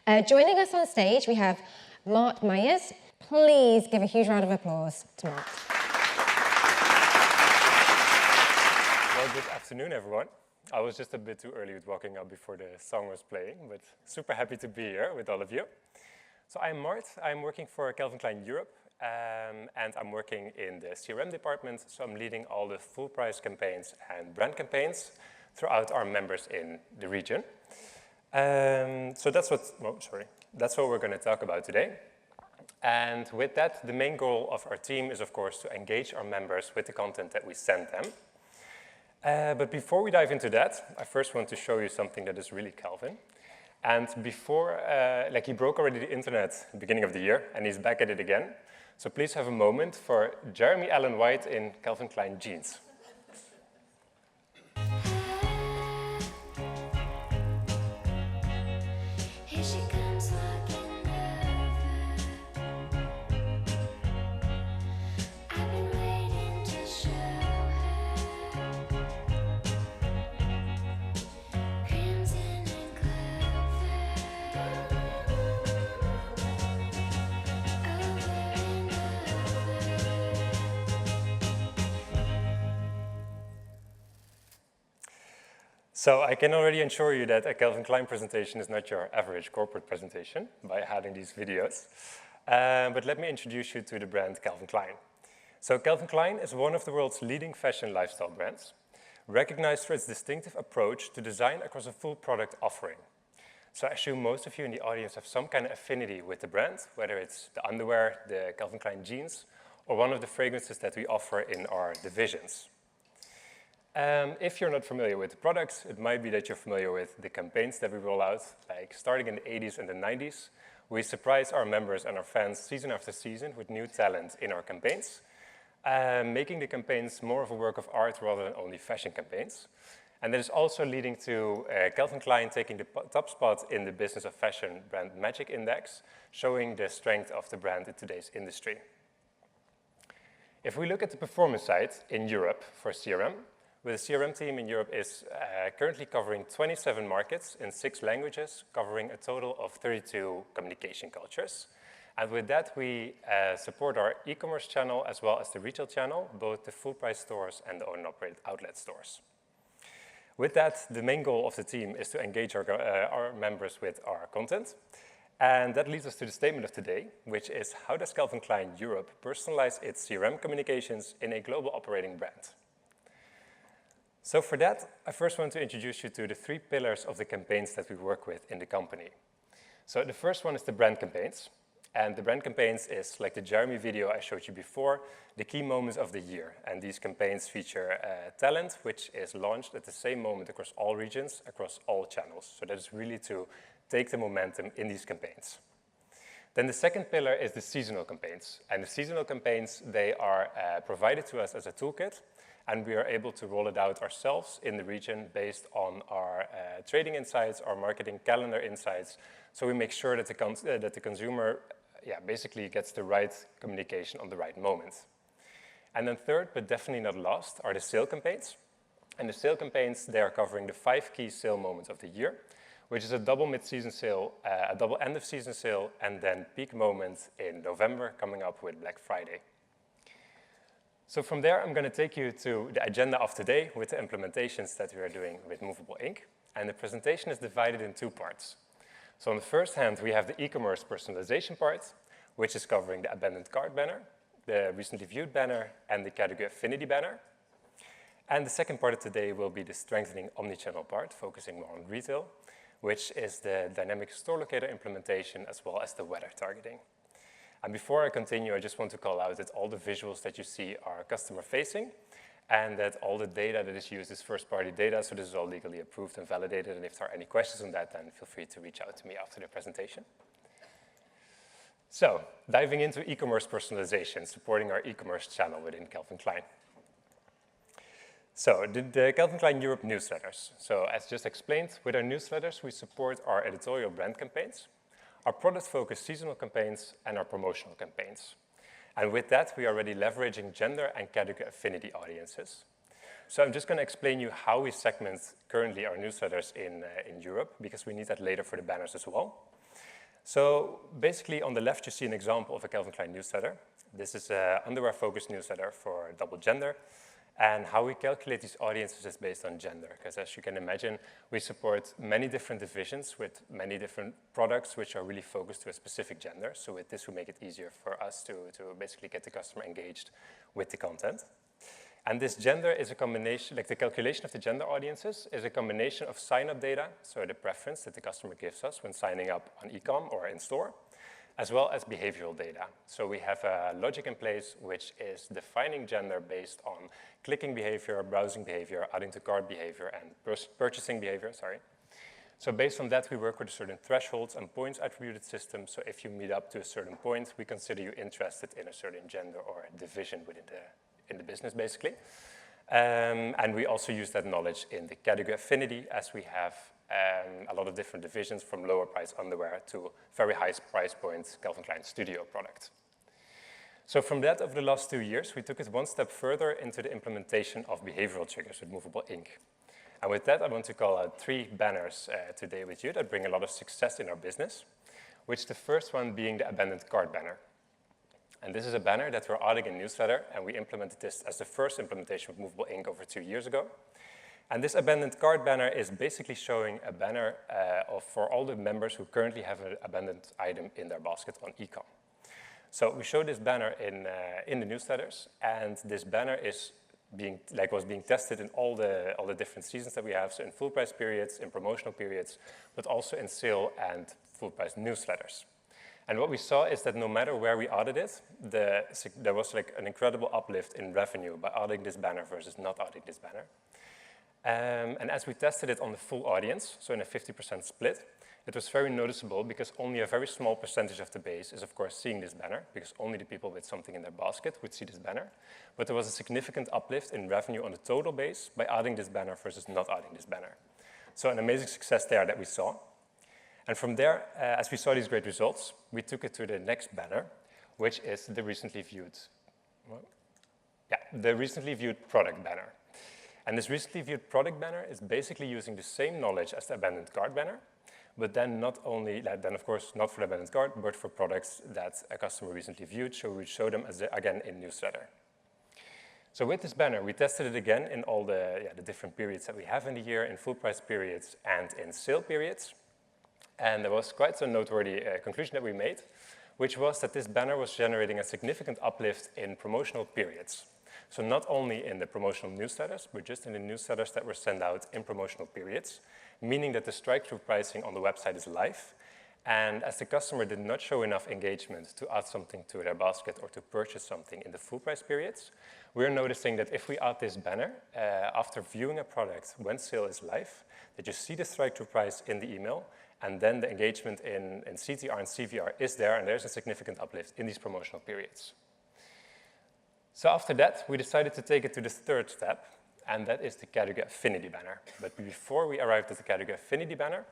Joining us on stage, we have Mart Myers. Please give a huge round of applause to Mart. Well, good afternoon, everyone. I was just a bit too early with walking up before the song was playing, but super happy to be here with all of you. So I'm Mart. I'm working for Calvin Klein Europe, and I'm working in the CRM department. So I'm leading all the full price campaigns and brand campaigns throughout our members in the region. So that's what we're going to talk about today. And with that, the main goal of our team is, of course, to engage our members with the content that we send them. But before we dive into that, I first want to show you something that is really Calvin. And before, he broke already the internet at the beginning of the year, and he's back at it again. So please have a moment for Jeremy Allen White in Calvin Klein jeans. So I can already assure you that a Calvin Klein presentation is not your average corporate presentation by having these videos. But let me introduce you to the brand Calvin Klein. So Calvin Klein is one of the world's leading fashion lifestyle brands, recognized for its distinctive approach to design across a full product offering. So I assume most of you in the audience have some kind of affinity with the brand, whether it's the underwear, the Calvin Klein jeans, or one of the fragrances that we offer in our divisions. If you're not familiar with the products, it might be that you're familiar with the campaigns that we roll out, like starting in the 80s and the 90s. We surprise our members and our fans season after season with new talent in our campaigns, making the campaigns more of a work of art rather than only fashion campaigns. And that is also leading to Calvin Klein taking the top spot in the Business of Fashion Brand Magic Index, showing the strength of the brand in today's industry. If we look at the performance side in Europe for CRM, the CRM team in Europe is currently covering 27 markets in 6 languages, covering a total of 32 communication cultures. And with that, we support our e-commerce channel as well as the retail channel, both the full-price stores and the owned and operated outlet stores. With that, the main goal of the team is to engage our members with our content. And that leads us to the statement of today, which is, how does Calvin Klein Europe personalize its CRM communications in a global operating brand? So for that, I first want to introduce you to the 3 pillars of the campaigns that we work with in the company. So the first one is the brand campaigns. And the brand campaigns is, like the Jeremy video I showed you before, the key moments of the year. And these campaigns feature talent, which is launched at the same moment across all regions, across all channels. So that is really to take the momentum in these campaigns. Then the second pillar is the seasonal campaigns. And the seasonal campaigns, they are provided to us as a toolkit. And we are able to roll it out ourselves in the region based on our trading insights, our marketing calendar insights. So we make sure that the consumer basically gets the right communication on the right moment. And then third, but definitely not last, are the sale campaigns. And the sale campaigns, they are covering the 5 key sale moments of the year, which is a double mid-season sale, a double end-of-season sale, and then peak moments in November coming up with Black Friday. So from there, I'm going to take you to the agenda of today with the implementations that we are doing with Movable Inc. And the presentation is divided in 2 parts. So on the first hand, we have the e-commerce personalization part, which is covering the abandoned cart banner, the recently viewed banner, and the category affinity banner. And the second part of today will be the strengthening omnichannel part, focusing more on retail, which is the dynamic store locator implementation as well as the weather targeting. And before I continue, I just want to call out that all the visuals that you see are customer-facing, and that all the data that is used is first-party data, so this is all legally approved and validated. And if there are any questions on that, then feel free to reach out to me after the presentation. So, diving into e-commerce personalization, supporting our e-commerce channel within Calvin Klein. So, the Calvin Klein Europe newsletters. So, as just explained, with our newsletters, we support our editorial brand campaigns, our product-focused seasonal campaigns, and our promotional campaigns. And with that, we are already leveraging gender and category affinity audiences. So I'm just going to explain you how we segment currently our newsletters in Europe, because we need that later for the banners as well. So basically on the left, you see an example of a Calvin Klein newsletter. This is an underwear-focused newsletter for double gender. And how we calculate these audiences is based on gender, because as you can imagine, we support many different divisions with many different products which are really focused to a specific gender. So with this, we make it easier for us to basically get the customer engaged with the content. And this gender is a combination, like the calculation of the gender audiences is a combination of sign-up data, so the preference that the customer gives us when signing up on e-com or in store, as well as behavioral data. So we have a logic in place which is defining gender based on clicking behavior, browsing behavior, adding to cart behavior, and purchasing behavior, sorry. So based on that, we work with certain thresholds and points attributed system. So if you meet up to a certain point, we consider you interested in a certain gender or a division within the business, basically. And we also use that knowledge in the category affinity, as we have a lot of different divisions from lower price underwear to very high price points Calvin Klein Studio product. So from that, over the last 2 years, we took it one step further into the implementation of behavioral triggers with Movable ink. And with that, I want to call out 3 banners today with you that bring a lot of success in our business, which the first one being the abandoned cart banner. And this is a banner that we're adding in newsletter, and we implemented this as the first implementation of Movable ink over 2 years ago. And this abandoned cart banner is basically showing a banner for all the members who currently have an abandoned item in their basket on e-com. So we show this banner in the newsletters, and this banner was being tested in all the different seasons that we have, so in full price periods, in promotional periods, but also in sale and full price newsletters. And what we saw is that no matter where we added it, there was like an incredible uplift in revenue by adding this banner versus not adding this banner. And as we tested it on the full audience, so in a 50% split, it was very noticeable because only a very small percentage of the base is, of course, seeing this banner, because only the people with something in their basket would see this banner. But there was a significant uplift in revenue on the total base by adding this banner versus not adding this banner. So an amazing success there that we saw. And from there, as we saw these great results, we took it to the next banner, which is the recently viewed product banner. And this recently viewed product banner is basically using the same knowledge as the abandoned cart banner, but then of course, not for the abandoned cart, but for products that a customer recently viewed, so we show them again in newsletter. So with this banner, we tested it again in all the different periods that we have in the year, in full price periods and in sale periods. And there was quite a noteworthy conclusion that we made, which was that this banner was generating a significant uplift in promotional periods. So not only in the promotional newsletters, but just in the newsletters that were sent out in promotional periods, meaning that the strike-through pricing on the website is live. And as the customer did not show enough engagement to add something to their basket or to purchase something in the full price periods, we're noticing that if we add this banner, after viewing a product when sale is live, that you see the strike-through price in the email, and then the engagement in CTR and CVR is there, and there's a significant uplift in these promotional periods. So after that, we decided to take it to the third step, and that is the category affinity banner. But before we arrived at the category affinity banner,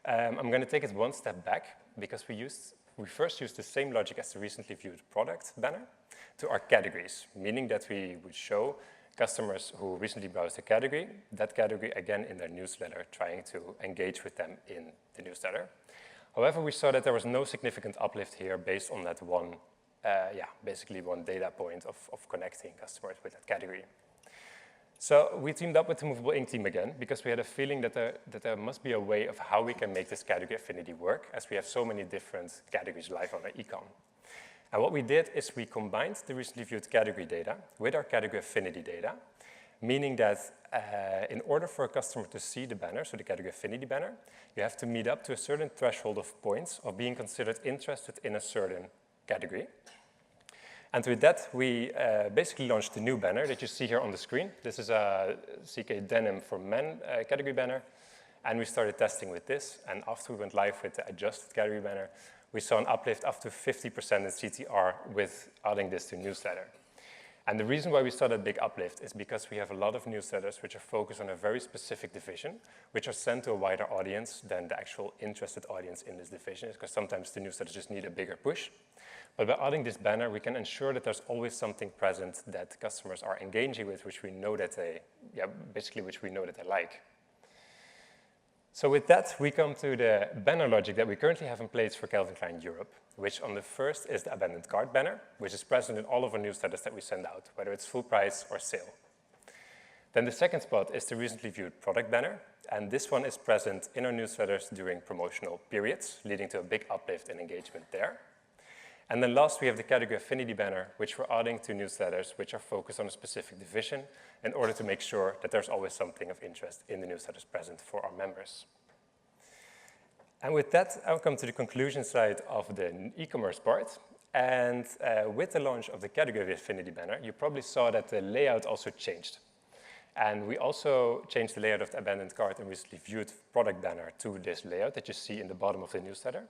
I'm going to take it one step back, because we first used the same logic as the recently viewed product banner to our categories, meaning that we would show customers who recently browsed the category, that category again in their newsletter, trying to engage with them in the newsletter. However, we saw that there was no significant uplift here based on that basically one data point of connecting customers with that category. So we teamed up with the Movable ink team again, because we had a feeling that there must be a way of how we can make this category affinity work, as we have so many different categories live on our e-com. And what we did is we combined the recently viewed category data with our category affinity data, meaning that in order for a customer to see the banner, so the category affinity banner, you have to meet up to a certain threshold of points of being considered interested in a certain category. And with that, we basically launched the new banner that you see here on the screen. This is a CK Denim for Men category banner. And we started testing with this. And after we went live with the adjusted category banner, we saw an uplift up to 50% in CTR with adding this to newsletter. And the reason why we saw that big uplift is because we have a lot of newsletters which are focused on a very specific division, which are sent to a wider audience than the actual interested audience in this division, because sometimes the newsletters just need a bigger push. But by adding this banner, we can ensure that there's always something present that customers are engaging with, which we know that they like. So with that, we come to the banner logic that we currently have in place for Calvin Klein Europe, which on the first is the abandoned cart banner, which is present in all of our newsletters that we send out, whether it's full price or sale. Then the second spot is the recently viewed product banner, and this one is present in our newsletters during promotional periods, leading to a big uplift in engagement there. And then last, we have the category affinity banner, which we're adding to newsletters which are focused on a specific division in order to make sure that there's always something of interest in the newsletters present for our members. And with that, I'll come to the conclusion side of the e-commerce part. And with the launch of the category affinity banner, you probably saw that the layout also changed. And we also changed the layout of the abandoned cart and recently viewed product banner to this layout that you see in the bottom of the newsletter,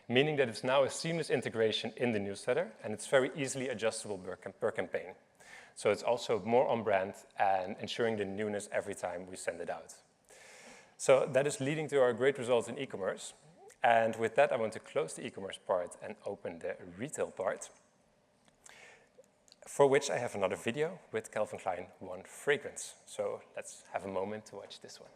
meaning that it's now a seamless integration in the newsletter, and it's very easily adjustable per campaign. So it's also more on brand and ensuring the newness every time we send it out. So that is leading to our great results in e-commerce. And with that, I want to close the e-commerce part and open the retail part, for which I have another video with Calvin Klein One Fragrance. So let's have a moment to watch this one.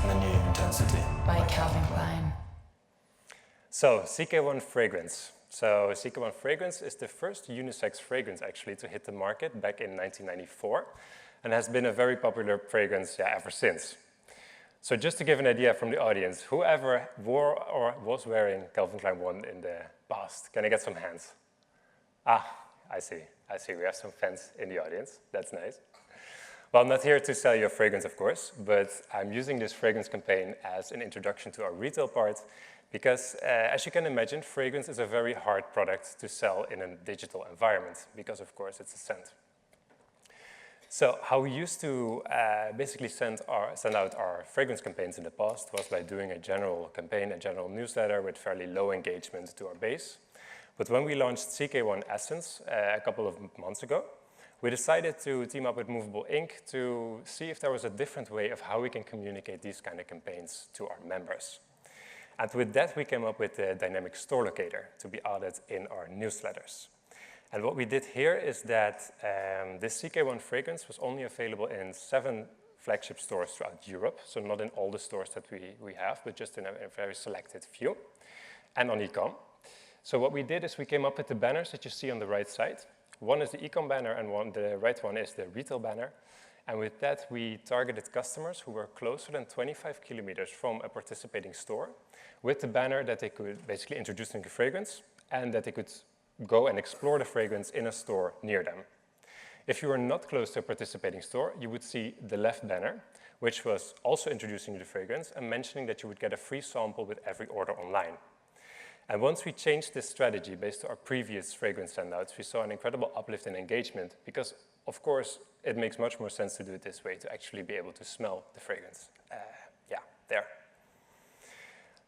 The new intensity by Calvin Klein. So CK1 Fragrance. So CK1 Fragrance is the first unisex fragrance actually to hit the market back in 1994 and has been a very popular fragrance ever since. So just to give an idea from the audience, whoever wore or was wearing Calvin Klein 1 in the past, can I get some hands? Ah, I see. We have some fans in the audience. That's nice. Well, I'm not here to sell you a fragrance, of course, but I'm using this fragrance campaign as an introduction to our retail part because, as you can imagine, fragrance is a very hard product to sell in a digital environment because, of course, it's a scent. So how we used to basically send out our fragrance campaigns in the past was by doing a general campaign, a general newsletter with fairly low engagement to our base. But when we launched CK1 Essence a couple of months ago, we decided to team up with Movable Inc. to see if there was a different way of how we can communicate these kind of campaigns to our members. And with that, we came up with the dynamic store locator to be added in our newsletters. And what we did here is that this CK1 fragrance was only available in 7 flagship stores throughout Europe, so not in all the stores that we have, but just in a very selected few, and on e-com. So what we did is we came up with the banners that you see on the right side. One is the e-com banner and the right one is the retail banner. And with that, we targeted customers who were closer than 25 kilometers from a participating store with the banner that they could basically introduce them to fragrance and that they could go and explore the fragrance in a store near them. If you were not close to a participating store, you would see the left banner, which was also introducing you to the fragrance and mentioning that you would get a free sample with every order online. And once we changed this strategy based on our previous fragrance sendouts, we saw an incredible uplift in engagement because, of course, it makes much more sense to do it this way to actually be able to smell the fragrance. There.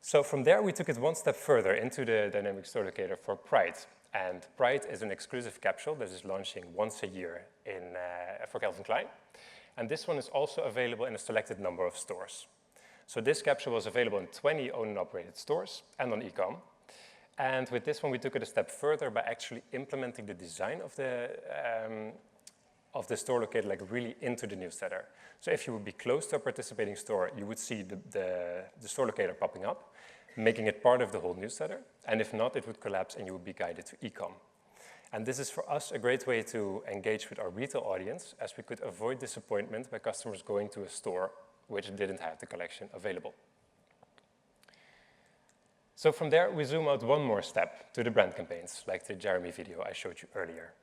So from there, we took it one step further into the dynamic store locator for Pride. And Pride is an exclusive capsule that is launching once a year for Calvin Klein. And this one is also available in a selected number of stores. So this capsule was available in 20 owned and operated stores and on e-com. And with this one, we took it a step further by actually implementing the design of the store locator like really into the newsletter. So if you would be close to a participating store, you would see the store locator popping up, making it part of the whole newsletter. And if not, it would collapse and you would be guided to e-com. And this is for us a great way to engage with our retail audience as we could avoid disappointment by customers going to a store which didn't have the collection available. So from there, we zoom out one more step to the brand campaigns, like the Jeremy video I showed you earlier.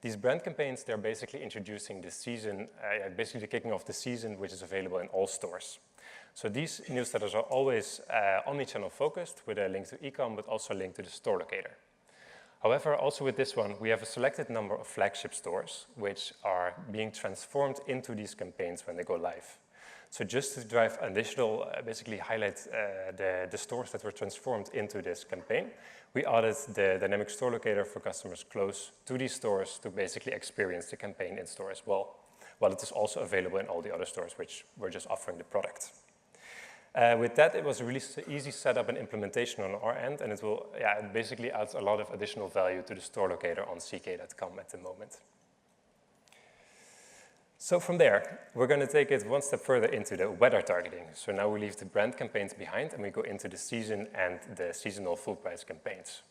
These brand campaigns, they're basically introducing the season, basically kicking off the season, which is available in all stores. So these newsletters are always omnichannel focused with a link to e-com, but also a link to the store locator. However, also with this one, we have a selected number of flagship stores, which are being transformed into these campaigns when they go live. So just to drive additional, basically highlight the stores that were transformed into this campaign, we added the dynamic store locator for customers close to these stores to basically experience the campaign in store as well, while it is also available in all the other stores which were just offering the product. With that, it was a really easy setup and implementation on our end, and it basically adds a lot of additional value to the store locator on ck.com at the moment. So from there, we're going to take it one step further into the weather targeting. So now we leave the brand campaigns behind and we go into the season and the seasonal full price campaigns.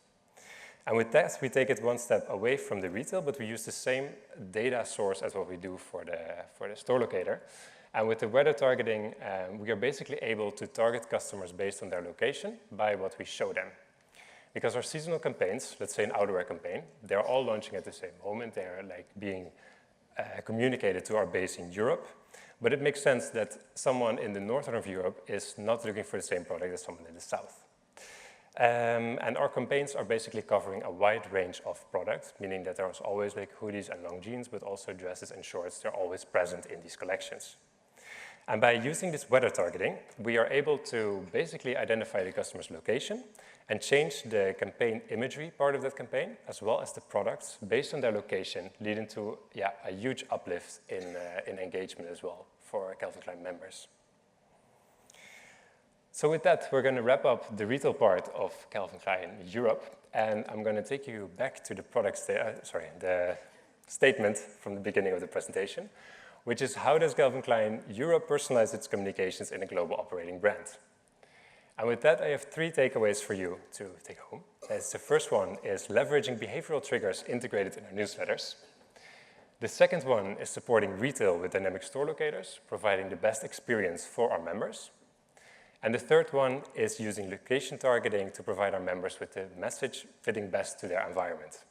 And with that, we take it one step away from the retail, but we use the same data source as what we do for the store locator. And with the weather targeting, we are basically able to target customers based on their location by what we show them. Because our seasonal campaigns, let's say an outerwear campaign, they're all launching at the same moment. They're like being communicated to our base in Europe, but it makes sense that someone in the northern of Europe is not looking for the same product as someone in the south. And our campaigns are basically covering a wide range of products, meaning that there's always like hoodies and long jeans, but also dresses and shorts. They're always present in these collections. And by using this weather targeting, we are able to basically identify the customer's location and change the campaign imagery part of that campaign, as well as the products based on their location, leading to a huge uplift in engagement as well for Calvin Klein members. So with that, we're going to wrap up the retail part of Calvin Klein Europe, and I'm going to take you back to the the statement from the beginning of the presentation, which is how does Calvin Klein Europe personalize its communications in a global operating brand? And with that, I have 3 takeaways for you to take home. The first one is leveraging behavioral triggers integrated in our newsletters. The second one is supporting retail with dynamic store locators, providing the best experience for our members. And the third one is using location targeting to provide our members with the message fitting best to their environment.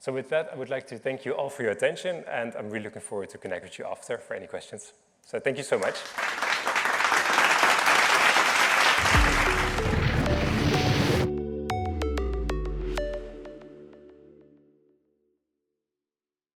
So with that, I would like to thank you all for your attention, and I'm really looking forward to connect with you after for any questions. So thank you so much.